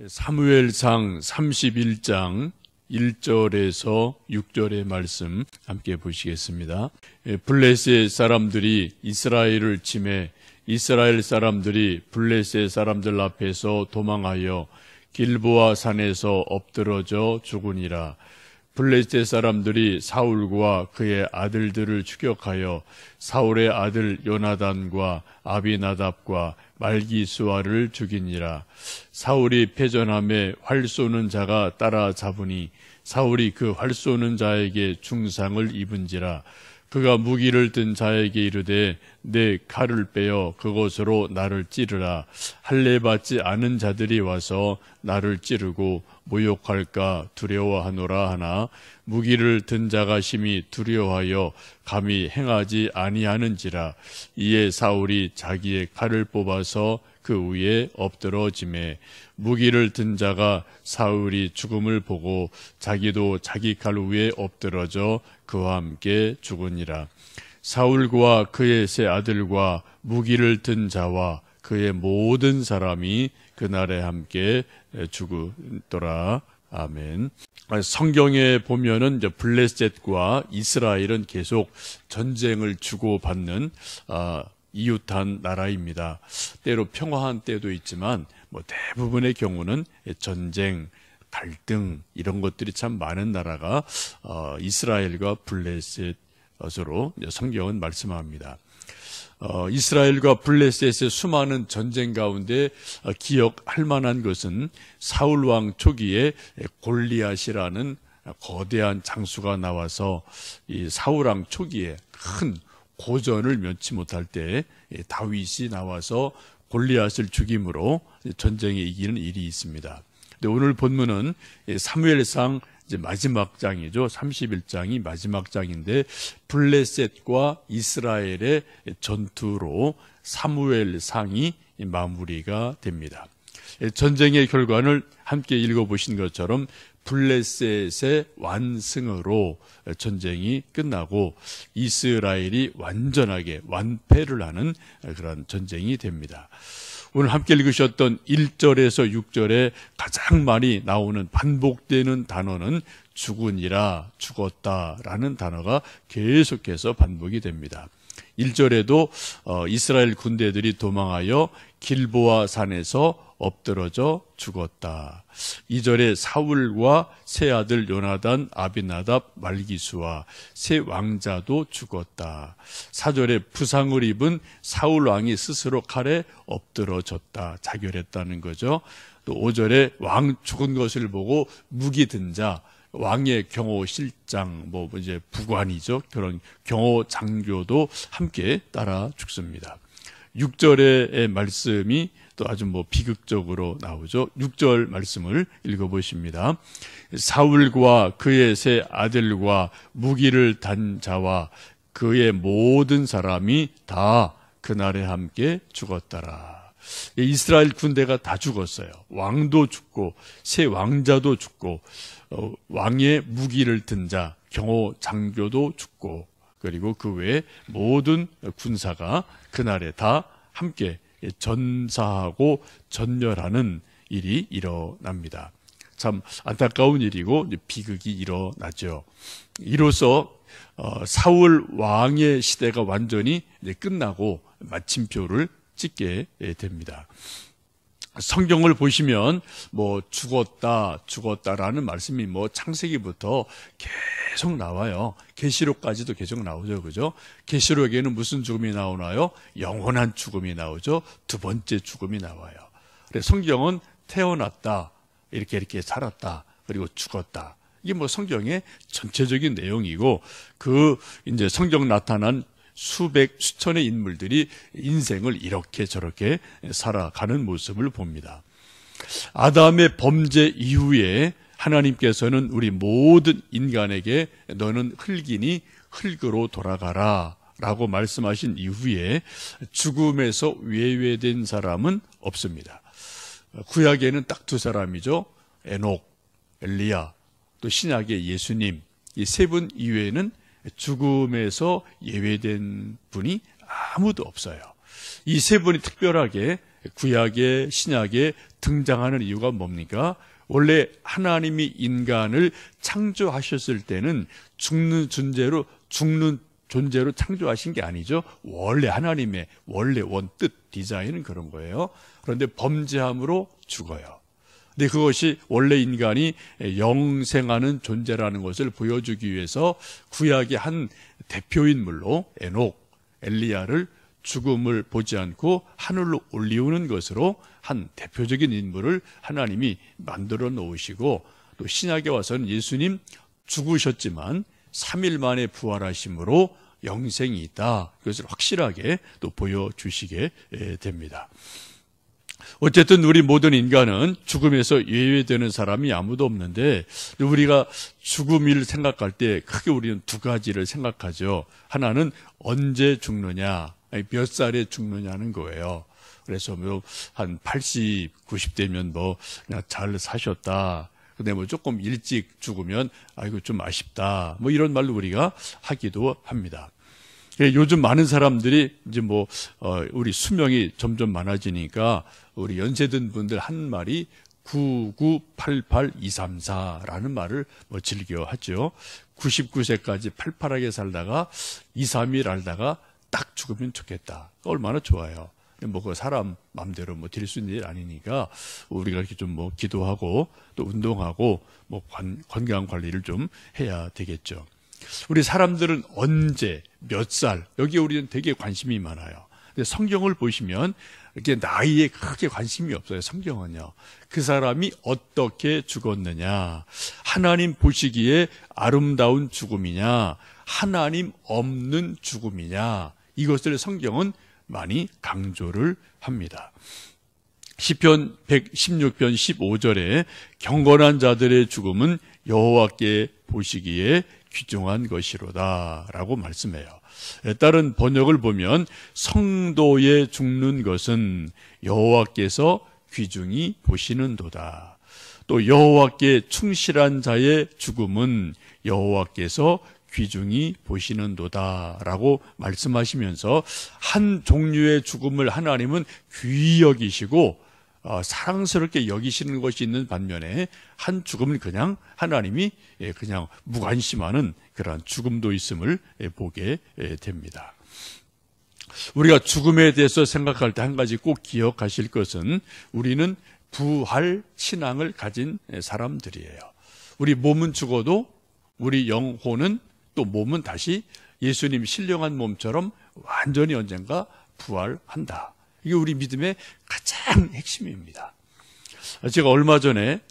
사무엘상 31장 1절에서 6절의 말씀 함께 보시겠습니다. 블레셋 사람들이 이스라엘을 치매 이스라엘 사람들이 블레셋 사람들 앞에서 도망하여 길보아 산에서 엎드러져 죽으니라. 블레셋 사람들이 사울과 그의 아들들을 추격하여 사울의 아들 요나단과 아비나답과 말기수아를 죽이니라. 사울이 패전함에 활 쏘는 자가 따라잡으니 사울이 그 활 쏘는 자에게 중상을 입은지라. 그가 무기를 든 자에게 이르되 내 칼을 빼어 그것으로 나를 찌르라. 할례 받지 않은 자들이 와서 나를 찌르고 모욕할까 두려워하노라 하나 무기를 든 자가 심히 두려워하여 감히 행하지 아니하는지라. 이에 사울이 자기의 칼을 뽑아서 그 위에 엎드러지매 무기를 든 자가 사울이 죽음을 보고 자기도 자기 칼 위에 엎드러져 그와 함께 죽으니라. 사울과 그의 세 아들과 무기를 든 자와 그의 모든 사람이 그날에 함께 죽었더라. 아멘. 성경에 보면은 블레셋과 이스라엘은 계속 전쟁을 주고받는 이웃한 나라입니다. 때로 평화한 때도 있지만 대부분의 경우는 전쟁, 갈등 이런 것들이 참 많은 나라가 이스라엘과 블레셋으로 성경은 말씀합니다. 이스라엘과 블레셋의 수많은 전쟁 가운데 기억할 만한 것은 사울 왕 초기에 골리앗이라는 거대한 장수가 나와서 이 사울 왕 초기에 큰 고전을 면치 못할 때 다윗이 나와서 골리앗을 죽임으로 전쟁에 이기는 일이 있습니다. 근데 오늘 본문은 사무엘상 이제 마지막 장이죠. 31장이 마지막 장인데 블레셋과 이스라엘의 전투로 사무엘상이 마무리가 됩니다. 전쟁의 결과를 함께 읽어보신 것처럼 블레셋의 완승으로 전쟁이 끝나고 이스라엘이 완전하게 완패를 하는 그런 전쟁이 됩니다. 오늘 함께 읽으셨던 1절에서 6절에 가장 많이 나오는 반복되는 단어는 죽으니라, 죽었다라는 단어가 계속해서 반복이 됩니다. 1절에도 이스라엘 군대들이 도망하여 길보아 산에서 엎드러져 죽었다. 2절에 사울과 세 아들 요나단, 아비나답, 말기수와 세 왕자도 죽었다. 4절에 부상을 입은 사울 왕이 스스로 칼에 엎드러졌다. 자결했다는 거죠. 또 5절에 왕 죽은 것을 보고 무기 든 자, 왕의 경호 실장, 이제 부관이죠. 그런 경호 장교도 함께 따라 죽습니다. 6절의 말씀이 또 아주 비극적으로 나오죠. 6절 말씀을 읽어보십니다. 사울과 그의 세 아들과 무기를 단 자와 그의 모든 사람이 다 그날에 함께 죽었더라. 이스라엘 군대가 다 죽었어요. 왕도 죽고 세 왕자도 죽고 왕의 무기를 든 자, 경호 장교도 죽고 그리고 그 외에 모든 군사가 그날에 다 함께 전사하고 전멸하는 일이 일어납니다. 참 안타까운 일이고 비극이 일어나죠. 이로써 사울 왕의 시대가 완전히 끝나고 마침표를 찍게 됩니다. 성경을 보시면 죽었다라는 말씀이 창세기부터 계속 나와요. 계시록까지도 계속 나오죠. 그죠? 계시록에는 무슨 죽음이 나오나요? 영원한 죽음이 나오죠. 두 번째 죽음이 나와요. 그래서 성경은 태어났다, 이렇게 살았다, 그리고 죽었다. 이게 성경의 전체적인 내용이고 이제 성경 나타난 수천의 인물들이 인생을 이렇게 저렇게 살아가는 모습을 봅니다. 아담의 범죄 이후에 하나님께서는 우리 모든 인간에게 너는 흙이니 흙으로 돌아가라 라고 말씀하신 이후에 죽음에서 외회된 사람은 없습니다. 구약에는 딱 두 사람이죠. 에녹, 엘리야, 또 신약의 예수님, 이 세 분 이외에는 죽음에서 예외된 분이 아무도 없어요. 이 세 분이 특별하게 구약의 신약에 등장하는 이유가 뭡니까? 원래 하나님이 인간을 창조하셨을 때는 죽는 존재로 창조하신 게 아니죠. 원래 하나님의 원래 원뜻 디자인은 그런 거예요. 그런데 범죄함으로 죽어요. 근데 그것이 원래 인간이 영생하는 존재라는 것을 보여주기 위해서 구약의 한 대표인물로 에녹, 엘리야를 죽음을 보지 않고 하늘로 올리우는 것으로 한 대표적인 인물을 하나님이 만들어 놓으시고, 또 신약에 와서는 예수님 죽으셨지만 3일 만에 부활하심으로 영생이 있다. 그것을 확실하게 또 보여주시게 됩니다. 어쨌든 우리 모든 인간은 죽음에서 예외되는 사람이 아무도 없는데, 우리가 죽음을 생각할 때 크게 우리는 두 가지를 생각하죠. 하나는 언제 죽느냐, 몇 살에 죽느냐는 거예요. 그래서 뭐 한 80, 90대면 뭐 그냥 잘 사셨다. 근데 뭐 조금 일찍 죽으면 아이고 좀 아쉽다. 뭐 이런 말로 우리가 하기도 합니다. 요즘 많은 사람들이 이제 뭐 우리 수명이 점점 많아지니까 우리 연세든 분들 하는 말이 9988234라는 말을 뭐 즐겨 하죠. 99세까지 팔팔하게 살다가 2, 3일 알다가 딱 죽으면 좋겠다. 얼마나 좋아요. 뭐 그 사람 마음대로 뭐 될 수 있는 일 아니니까 우리가 이렇게 좀 뭐 기도하고 또 운동하고 뭐 건강 관리를 좀 해야 되겠죠. 우리 사람들은 언제, 몇 살, 여기에 우리는 되게 관심이 많아요. 근데 성경을 보시면 이렇게 나이에 크게 관심이 없어요. 성경은요. 그 사람이 어떻게 죽었느냐, 하나님 보시기에 아름다운 죽음이냐, 하나님 없는 죽음이냐, 이것을 성경은 많이 강조를 합니다. 시편 116편 15절에 경건한 자들의 죽음은 여호와께 보시기에 귀중한 것이로다 라고 말씀해요. 다른 번역을 보면 성도의 죽는 것은 여호와께서 귀중히 보시는도다. 또 여호와께 충실한 자의 죽음은 여호와께서 귀중히 보시는도다 라고 말씀하시면서 한 종류의 죽음을 하나님은 귀히 여기시고 사랑스럽게 여기시는 것이 있는 반면에 한 죽음은 그냥 하나님이 그냥 무관심하는 그러한 죽음도 있음을 보게 됩니다. 우리가 죽음에 대해서 생각할 때 한 가지 꼭 기억하실 것은 우리는 부활 신앙을 가진 사람들이에요. 우리 몸은 죽어도 우리 영혼은 또 몸은 다시 예수님 신령한 몸처럼 완전히 언젠가 부활한다. 이게 우리 믿음의 가장 핵심입니다. 제가 얼마 전에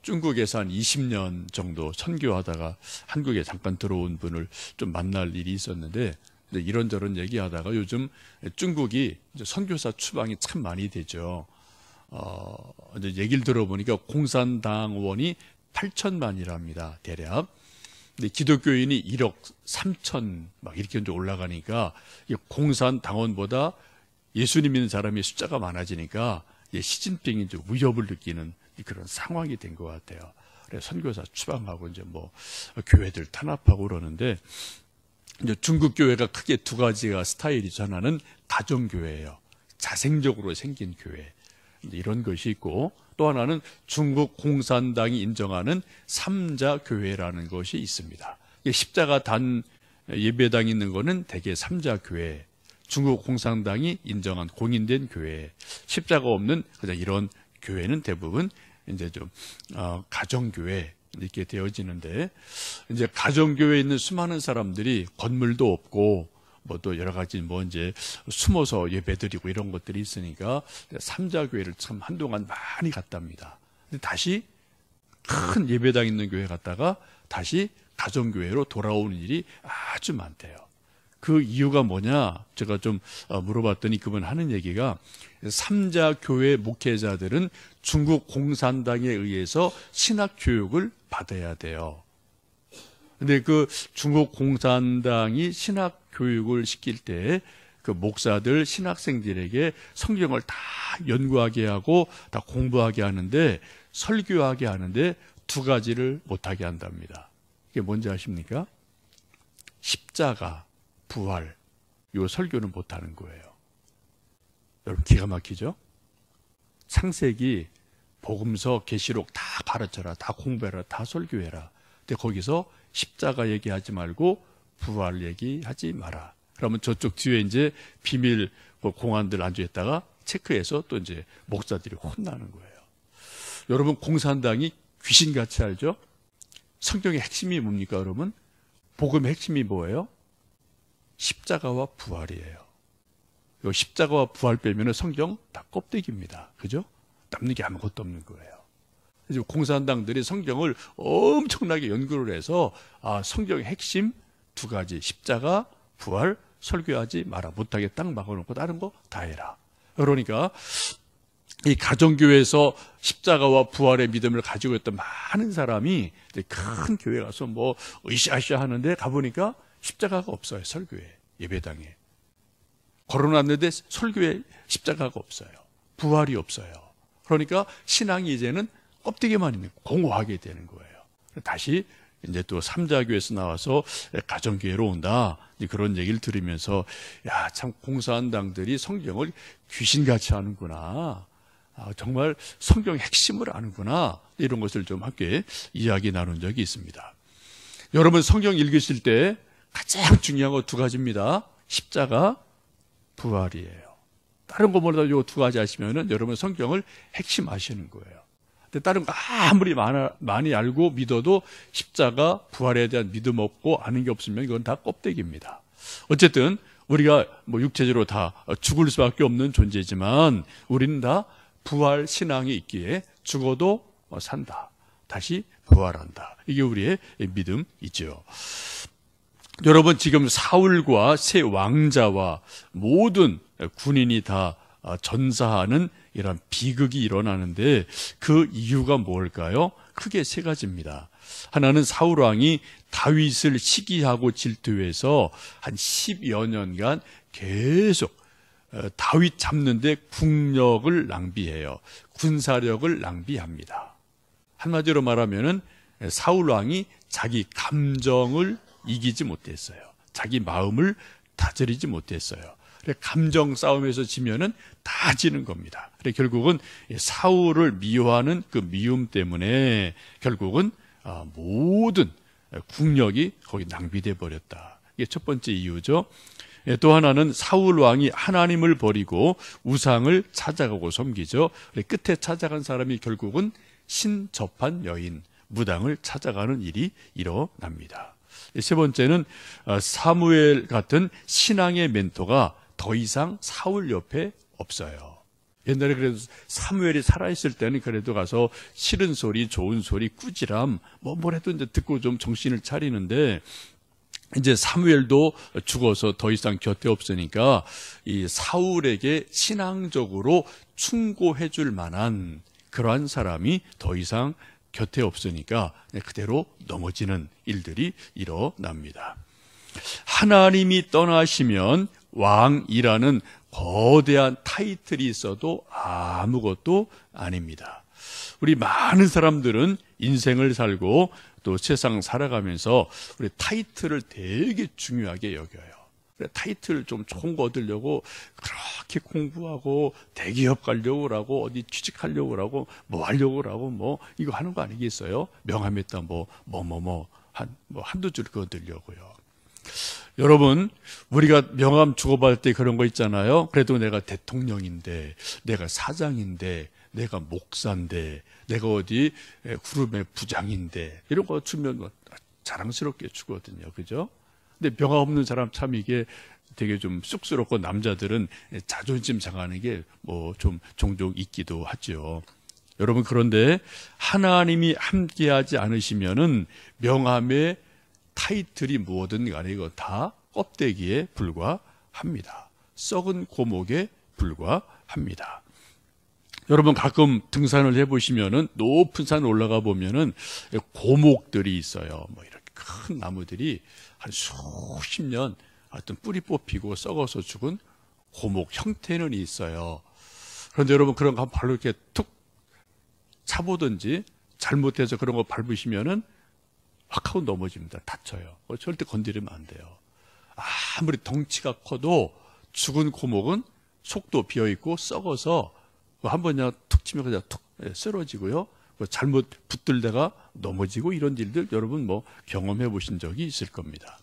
중국에서 한 20년 정도 선교하다가 한국에 잠깐 들어온 분을 좀 만날 일이 있었는데, 이런저런 얘기하다가 요즘 중국이 이제 선교사 추방이 참 많이 되죠. 이제 얘기를 들어보니까 공산당원이 8천만이랍니다, 대략. 근데 기독교인이 1억 3천 막 이렇게 이제 올라가니까 공산당원보다 예수님 믿는 사람이 숫자가 많아지니까 시진핑이 이제 위협을 느끼는 그런 상황이 된 것 같아요. 그래서 선교사 추방하고 이제 뭐 교회들 탄압하고 그러는데, 이제 중국 교회가 크게 두 가지가 스타일이죠. 하나는 가정교회예요. 자생적으로 생긴 교회. 이런 것이 있고, 또 하나는 중국 공산당이 인정하는 삼자교회라는 것이 있습니다. 십자가 단 예배당이 있는 거는 대개 삼자교회, 중국 공산당이 인정한 공인된 교회, 십자가 없는 그냥 이런 교회는 대부분 이제 좀 가정교회 이렇게 되어지는데, 이제 가정교회에 있는 수많은 사람들이 건물도 없고 뭐 또 여러 가지 뭐 이제 숨어서 예배드리고 이런 것들이 있으니까 삼자교회를 참 한동안 많이 갔답니다. 근데 다시 큰 예배당 있는 교회 갔다가 다시 가정교회로 돌아오는 일이 아주 많대요. 그 이유가 뭐냐? 제가 좀 물어봤더니 그분 하는 얘기가, 삼자교회 목회자들은 중국 공산당에 의해서 신학교육을 받아야 돼요. 근데 그 중국 공산당이 신학교육을 시킬 때 그 목사들, 신학생들에게 성경을 다 연구하게 하고 다 공부하게 하는데, 설교하게 하는데 두 가지를 못하게 한답니다. 이게 뭔지 아십니까? 십자가, 부활, 요 설교는 못하는 거예요. 여러분 기가 막히죠? 창세기, 복음서, 계시록 다 가르쳐라, 다 공부해라, 다 설교해라. 근데 거기서 십자가 얘기하지 말고 부활 얘기하지 마라. 그러면 저쪽 뒤에 이제 비밀 공안들 앉아있다가 체크해서 또 이제 목사들이 혼나는 거예요. 여러분, 공산당이 귀신같이 알죠? 성경의 핵심이 뭡니까, 여러분? 복음의 핵심이 뭐예요? 십자가와 부활이에요. 이 십자가와 부활 빼면 성경 다 껍데기입니다. 그죠? 남는 게 아무것도 없는 거예요. 그래서 공산당들이 성경을 엄청나게 연구를 해서 성경의 핵심 두 가지, 십자가, 부활, 설교하지 마라. 못하게 딱 막아놓고 다른 거 다 해라. 그러니까 이 가정교회에서 십자가와 부활의 믿음을 가지고 있던 많은 사람이 큰 교회 가서 뭐 으쌰으쌰 하는데 가보니까 십자가가 없어요. 설교에, 예배당에. 걸어놨는데 설교에 십자가가 없어요. 부활이 없어요. 그러니까 신앙이 이제는 껍데기만 있는, 공허하게 되는 거예요. 다시 이제 또 삼자교에서 나와서 가정교회로 온다. 그런 얘기를 들으면서, 야, 참 공산당들이 성경을 귀신같이 하는구나. 정말 성경의 핵심을 아는구나. 이런 것을 좀 함께 이야기 나눈 적이 있습니다. 여러분, 성경 읽으실 때 가장 중요한 거 두 가지입니다. 십자가, 부활이에요. 다른 것보다 이 두 가지 하시면은 여러분 성경을 핵심 아시는 거예요. 근데 다른 거 아무리 많이 알고 믿어도 십자가, 부활에 대한 믿음 없고 아는 게 없으면 이건 다 껍데기입니다. 어쨌든 우리가 뭐 육체적으로 다 죽을 수밖에 없는 존재지만 우리는 다 부활 신앙이 있기에 죽어도 산다. 다시 부활한다. 이게 우리의 믿음이죠. 여러분, 지금 사울과 새 왕자와 모든 군인이 다 전사하는 이런 비극이 일어나는데 그 이유가 뭘까요? 크게 세 가지입니다. 하나는 사울 왕이 다윗을 시기하고 질투해서 한 10여 년간 계속 다윗 잡는데 국력을 낭비해요. 군사력을 낭비합니다. 한마디로 말하면은 사울 왕이 자기 감정을 이기지 못했어요. 자기 마음을 다스리지 못했어요. 감정 싸움에서 지면은 다 지는 겁니다. 결국은 사울을 미워하는 그 미움 때문에 결국은 모든 국력이 거기 낭비돼 버렸다. 이게 첫 번째 이유죠. 또 하나는 사울 왕이 하나님을 버리고 우상을 찾아가고 섬기죠. 끝에 찾아간 사람이 결국은 신접한 여인, 무당을 찾아가는 일이 일어납니다. 세 번째는 사무엘 같은 신앙의 멘토가 더 이상 사울 옆에 없어요. 옛날에 그래도 사무엘이 살아있을 때는 그래도 가서 싫은 소리, 좋은 소리, 꾸지람, 뭐래도 이제 듣고 좀 정신을 차리는데 이제 사무엘도 죽어서 더 이상 곁에 없으니까 이 사울에게 신앙적으로 충고해 줄 만한 그러한 사람이 더 이상 곁에 없으니까 그대로 넘어지는 일들이 일어납니다. 하나님이 떠나시면 왕이라는 거대한 타이틀이 있어도 아무것도 아닙니다. 우리 많은 사람들은 인생을 살고 또 세상 살아가면서 우리 타이틀을 되게 중요하게 여겨요. 타이틀 좀 좋은 거 얻으려고 그렇게 공부하고 대기업 가려고 하고 어디 취직하려고 하고 뭐 하려고 하고 뭐 이거 하는 거 아니겠어요? 명함에다 한두 줄 그어들려고요. 여러분, 우리가 명함 주고받을 때 그런 거 있잖아요. 그래도 내가 대통령인데, 내가 사장인데, 내가 목사인데, 내가 어디 그룹의 부장인데 이런 거 주면 자랑스럽게 주거든요. 그죠? 근데 명함 없는 사람 참 이게 되게 좀 쑥스럽고 남자들은 자존심 상하는 게 뭐 좀 종종 있기도 하죠. 여러분, 그런데 하나님이 함께하지 않으시면은 명함의 타이틀이 무엇든 간에 이거 다 껍데기에 불과합니다. 썩은 고목에 불과합니다. 여러분, 가끔 등산을 해보시면은 높은 산 올라가 보면은 고목들이 있어요. 뭐 이렇게 큰 나무들이 한 수십 년 하여튼 뿌리 뽑히고 썩어서 죽은 고목 형태는 있어요. 그런데 여러분, 그런 거 발로 이렇게 툭 차보든지 잘못해서 그런 거 밟으시면은 확 하고 넘어집니다. 다쳐요. 절대 건드리면 안 돼요. 아무리 덩치가 커도 죽은 고목은 속도 비어있고 썩어서 한번 그냥 툭 치면 그냥 툭 쓰러지고요. 잘못 붙들다가 넘어지고 이런 일들 여러분 뭐 경험해 보신 적이 있을 겁니다.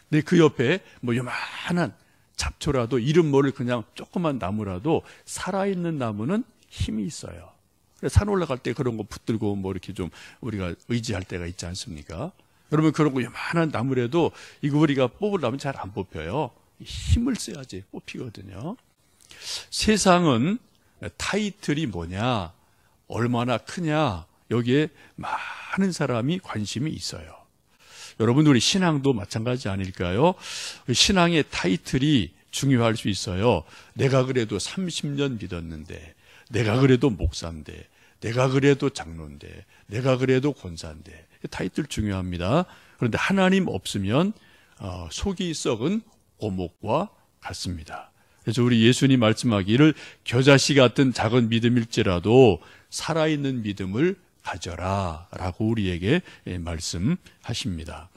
근데 그 옆에 뭐 요만한 잡초라도 이름 모를 그냥 조그만 나무라도 살아있는 나무는 힘이 있어요. 그래서 산 올라갈 때 그런 거 붙들고 뭐 이렇게 좀 우리가 의지할 때가 있지 않습니까? 여러분 그런 거 요만한 나무라도 이거 우리가 뽑으려면 잘 안 뽑혀요. 힘을 써야지 뽑히거든요. 세상은 타이틀이 뭐냐, 얼마나 크냐, 여기에 많은 사람이 관심이 있어요. 여러분 우리 신앙도 마찬가지 아닐까요? 신앙의 타이틀이 중요할 수 있어요. 내가 그래도 30년 믿었는데, 내가 그래도 목사인데, 내가 그래도 장로인데, 내가 그래도 권사인데, 타이틀 중요합니다. 그런데 하나님 없으면 속이 썩은 오목과 같습니다. 그래서 우리 예수님 말씀하기를 겨자씨 같은 작은 믿음일지라도 살아있는 믿음을 가져라 라고 우리에게 말씀하십니다.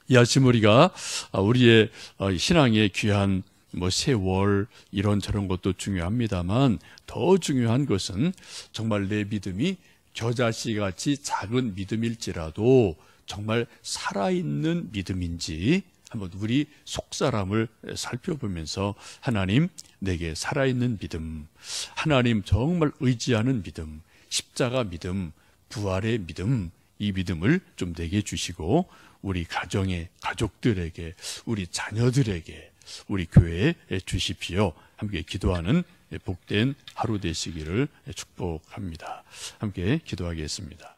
이 아침 우리가 우리의 신앙의 귀한 뭐 세월 이런저런 것도 중요합니다만 더 중요한 것은 정말 내 믿음이 겨자씨같이 작은 믿음일지라도 정말 살아있는 믿음인지 한번 우리 속사람을 살펴보면서 하나님 내게 살아있는 믿음, 하나님 정말 의지하는 믿음, 십자가 믿음, 부활의 믿음, 이 믿음을 좀 내게 주시고 우리 가정의 가족들에게, 우리 자녀들에게, 우리 교회에 주십시오. 함께 기도하는 복된 하루 되시기를 축복합니다. 함께 기도하겠습니다.